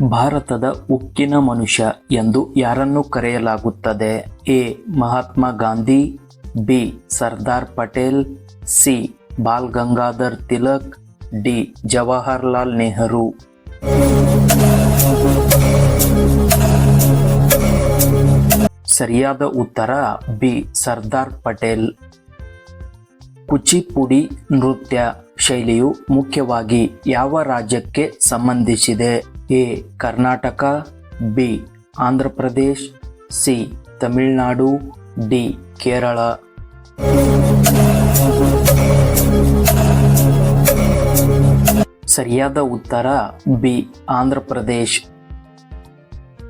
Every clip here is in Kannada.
ಭಾರತದ ಉಕ್ಕಿನ ಮನುಷ್ಯ ಎಂದು ಯಾರನ್ನು ಕರೆಯಲಾಗುತ್ತದೆ? A. Mahatma Gandhi, B. Sardar Patel, C. Bal Gangadhar Tilak, D. Jawaharlal Nehru. ಸರಿಯಾದ ಉತ್ತರ ಬಿ. ಸರ್ದಾರ್ ಪಟೇಲ್. ಕುಚಿಪುಡಿ ನೃತ್ಯ ಶೈಲಿಯು ಮುಖ್ಯವಾಗಿ ಯಾವ ರಾಜ್ಯಕ್ಕೆ ಸಂಬಂಧಿಸಿದೆ? A. Karnataka, B. Andhra Pradesh, C. Tamil Nadu, D. Kerala. ಸರಿಯಾದ ಉತ್ತರ ಬಿ. ಆಂಧ್ರ ಪ್ರದೇಶ್.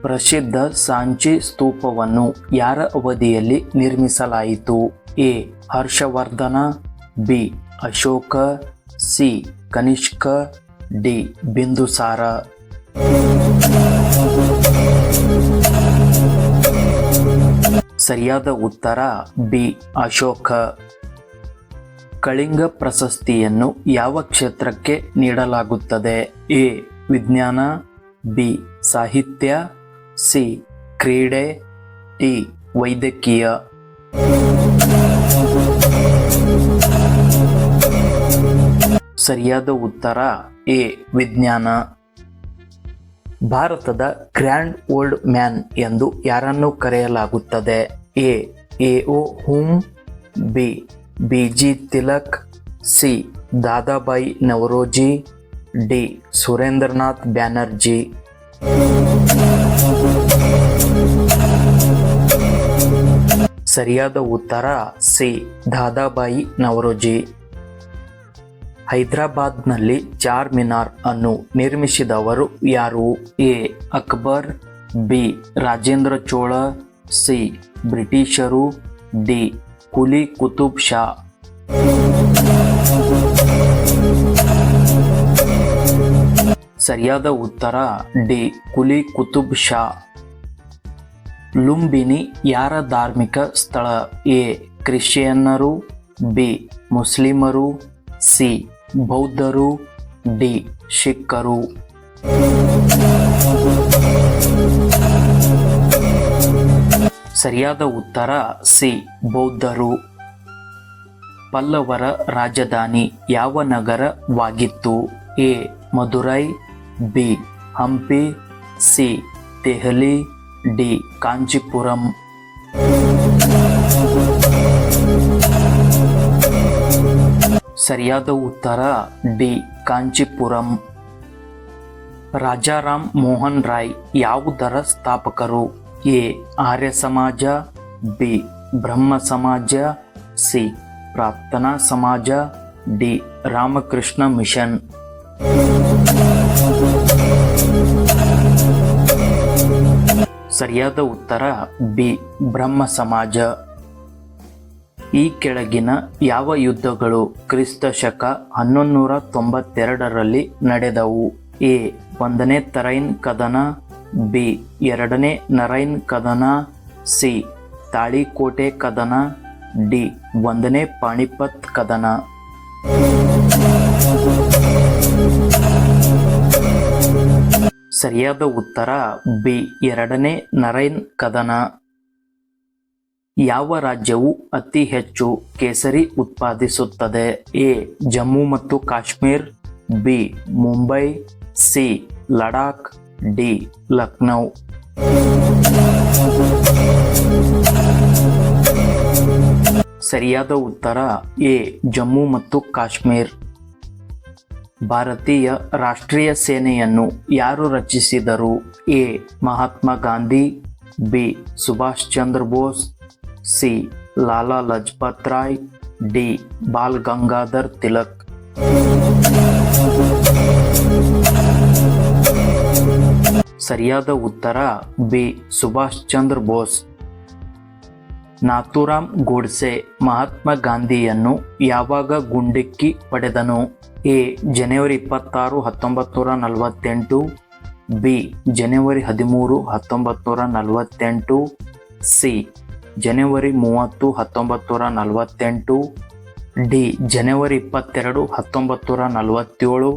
ಪ್ರಸಿದ್ಧ ಸಾಂಚಿ ಸ್ತೂಪವನ್ನು ಯಾರ ಅವಧಿಯಲ್ಲಿ ನಿರ್ಮಿಸಲಾಯಿತು? A. Harshavardhana, B. Ashoka, C. Kanishka, D. Bindusara. ಸರಿಯಾದ ಉತ್ತರ ಬಿ. ಅಶೋಕ. ಕಳಿಂಗ ಪ್ರಶಸ್ತಿಯನ್ನು ಯಾವ ಕ್ಷೇತ್ರಕ್ಕೆ ನೀಡಲಾಗುತ್ತದೆ? ಎ. ವಿಜ್ಞಾನ, ಬಿ. ಸಾಹಿತ್ಯ, ಸಿ. ಕ್ರೀಡೆ, ಡಿ. ವೈದ್ಯಕೀಯ. ಸರಿಯಾದ ಉತ್ತರ ಎ. ವಿಜ್ಞಾನ. ಭಾರತದ ಗ್ರ್ಯಾಂಡ್ ಓಲ್ಡ್ ಮ್ಯಾನ್ ಎಂದು ಯಾರನ್ನು ಕರೆಯಲಾಗುತ್ತದೆ? A. A O. Hume, B. B G. Tilak, C. Dadabhai Naoroji, D. Surendranath Banerjee. ಸರಿಯಾದ ಉತ್ತರ ಸಿ. ದಾದಾಬಾಯಿ ನವರೋಜಿ. ಹೈದರಾಬಾದ್ನಲ್ಲಿ ಚಾರ್ ಮಿನಾರ್ ಅನ್ನು ನಿರ್ಮಿಸಿದವರು ಯಾರು? A. Akbar, B. Rajendra Chola, C. ಬ್ರಿಟಿಷರು, ಡಿ. ಕುಲಿ ಕುತುಬ್ ಶಾ. ಸರಿಯಾದ ಉತ್ತರ ಡಿ. ಕುಲಿ ಕುತುಬ್ ಶಾ. ಲುಂಬಿನಿ ಯಾರ ಧಾರ್ಮಿಕ ಸ್ಥಳ? ಎ. ಕ್ರಿಶ್ಚಿಯನ್ನರು, ಬಿ. ಮುಸ್ಲಿಮರು, ಸಿ. ಬೌದ್ಧರು, ಡಿ. ಸಿಖ್ಖರು. ಸರಿಯಾದ ಉತ್ತರ ಸಿ. ಬೌದ್ಧರು. ಪಲ್ಲವರ ರಾಜಧಾನಿ ಯಾವ ನಗರವಾಗಿತ್ತು? A. Madurai, B. Hampi, C. Delhi, D. Kanchipuram. ಸರಿಯಾದ ಉತ್ತರ ಡಿ. ಕಾಂಚೀಪುರಂ. ರಾಜಾರಾಮ್ ಮೋಹನ್ ರಾಯ್ ಯಾವುದರ ಸ್ಥಾಪಕರು? ಎ. ಆರ್ಯ ಸಮಾಜ, ಬಿ. ಬ್ರಹ್ಮ ಸಮಾಜ, ಸಿ. ಪ್ರಾರ್ಥನಾ ಸಮಾಜ, ಡಿ. ರಾಮಕೃಷ್ಣ ಮಿಷನ್. ಸರಿಯಾದ ಉತ್ತರ ಬಿ. ಬ್ರಹ್ಮ ಸಮಾಜ. ಈ ಕೆಳಗಿನ ಯಾವ ಯುದ್ಧಗಳು ಕ್ರಿಸ್ತ ಶಕ 1192ರಲ್ಲಿ ನಡೆದವು? ಎ. ಒಂದನೇ ತರೈನ್ ಕದನ, ಬಿ. ಎರಡನೇ ನರೈನ್ ಕದನ, ಸಿ. ತಾಳಿಕೋಟೆ ಕದನ, ಡಿ. ಒಂದನೇ ಪಾಣಿಪತ್ ಕದನ. ಸರಿಯಾದ ಉತ್ತರ ಬಿ. ಎರಡನೇ ನರೈನ್ ಕದನ. ಯಾವ ರಾಜ್ಯವು ಅತಿ ಹೆಚ್ಚು ಕೇಸರಿ ಉತ್ಪಾದಿಸುತ್ತದೆ? ಎ. ಜಮ್ಮು ಮತ್ತು Kashmir, B. Mumbai, C. Ladakh, D. Lucknow. ಸರಿಯಾದ ಉತ್ತರ ಎ. ಜಮ್ಮು ಮತ್ತು ಕಾಶ್ಮೀರ್. ಭಾರತೀಯ ರಾಷ್ಟ್ರೀಯ ಸೇನೆಯನ್ನು ಯಾರು ರಚಿಸಿದರು? A. Mahatma Gandhi, B. Subhash Chandra Bose, C. Lala Lajpat Rai, D. Bal Gangadhar Tilak. ಸರಿಯಾದ ಉತ್ತರ ಬಿ. ಸುಭಾಷ್ ಚಂದ್ರ ಬೋಸ್. ನಾಥೂರಾಮ್ ಗೋಡ್ಸೆ ಮಹಾತ್ಮ ಗಾಂಧಿಯನ್ನು ಯಾವಾಗ ಗುಂಡಿಕ್ಕಿ ಹೊಡೆದನು? ಎ. ಜನವರಿ 26, 1948, ಬಿ. ಜನವರಿ 13, 1948, ಸಿ. ಜನವರಿ 30, 1948, ಡಿ. ಜನವರಿ 22, 1947.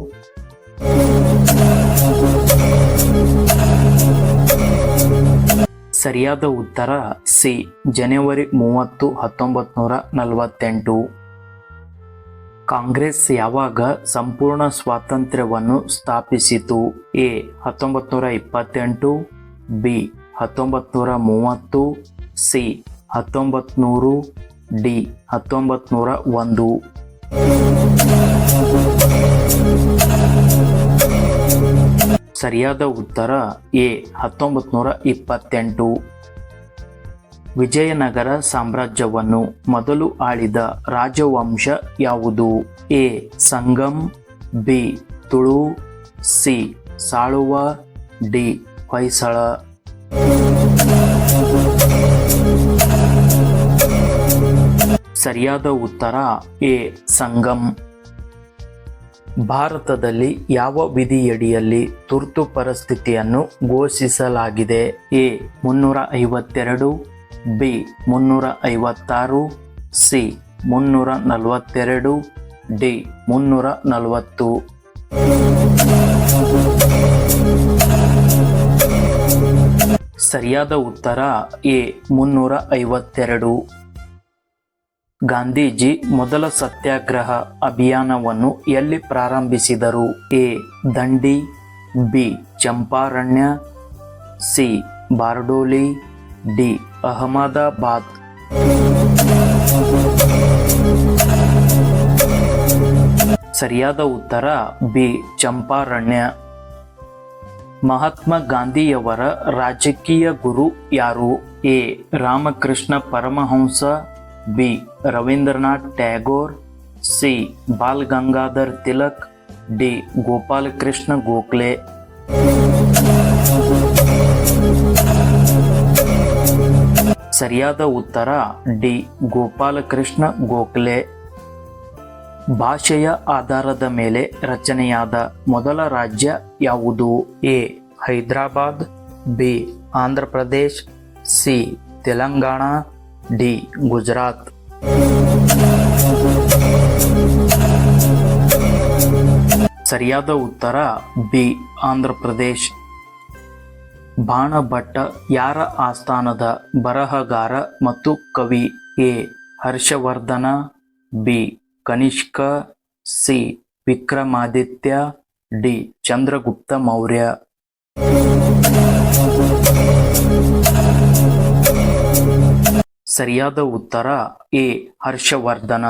ಸರಿಯಾದ ಉತ್ತರ ಸಿ ಜನವರಿ 30, 1948. ಕಾಂಗ್ರೆಸ್ ಯಾವಾಗ ಸಂಪೂರ್ಣ ಸ್ವಾತಂತ್ರ್ಯವನ್ನು ಸ್ಥಾಪಿಸಿತು? A 1928, B 1930, C 1900, D 1901. ಸರಿಯಾದ ಉತ್ತರ ಎ 1928. ವಿಜಯನಗರ ಸಾಮ್ರಾಜ್ಯವನ್ನು ಮೊದಲು ಆಳಿದ ರಾಜವಂಶ ಯಾವುದು? A Sangam, B Tulu, C Saluva, D Hoysala. ಸರಿಯಾದ ಉತ್ತರ ಎ ಸಂಗಮ್. ಭಾರತದಲ್ಲಿ ಯಾವ ವಿಧಿಯಡಿಯಲ್ಲಿ ತುರ್ತು ಪರಿಸ್ಥಿತಿಯನ್ನು ಘೋಷಿಸಲಾಗಿದೆ? A 352, B 356, C 342, D 340. ಸರಿಯಾದ ಉತ್ತರ ಎ 352. ಗಾಂಧೀಜಿ ಮೊದಲ ಸತ್ಯಾಗ್ರಹ ಅಭಿಯಾನವನ್ನು ಎಲ್ಲಿ ಪ್ರಾರಂಭಿಸಿದರು? A Dandi, B Champaranya, C Bardoli, D Ahmedabad. ಸರಿಯಾದ ಉತ್ತರ ಬಿ ಚಂಪಾರಣ್ಯ. ಮಹಾತ್ಮ ಗಾಂಧಿಯವರ ರಾಜಕೀಯ ಗುರು ಯಾರು? A Ramakrishna Paramahamsa, B Rabindranath Tagore, C Bal Gangadhar Tilak, D Gopalakrishna Gokhale. ಸರಿಯಾದ ಉತ್ತರ ಡಿ ಗೋಪಾಲಕೃಷ್ಣ ಗೋಖಲೆ. ಭಾಷೆಯ ಆಧಾರದ ಮೇಲೆ ರಚನೆಯಾದ ಮೊದಲ ರಾಜ್ಯ ಯಾವುದು? A Hyderabad, B Andhra Pradesh, C Telangana, D Gujarat. ಸರಿಯಾದ ಉತ್ತರ ಬಿ ಆಂಧ್ರ ಪ್ರದೇಶ್. ಬಾಣಭಟ್ಟ ಯಾರ ಆಸ್ಥಾನದ ಬರಹಗಾರ ಮತ್ತು ಕವಿ? A Harshavardhana, B Kanishka, C Vikramaditya, D Chandragupta Maurya. ಸರಿಯಾದ ಉತ್ತರ ಎ ಹರ್ಷವರ್ಧನ.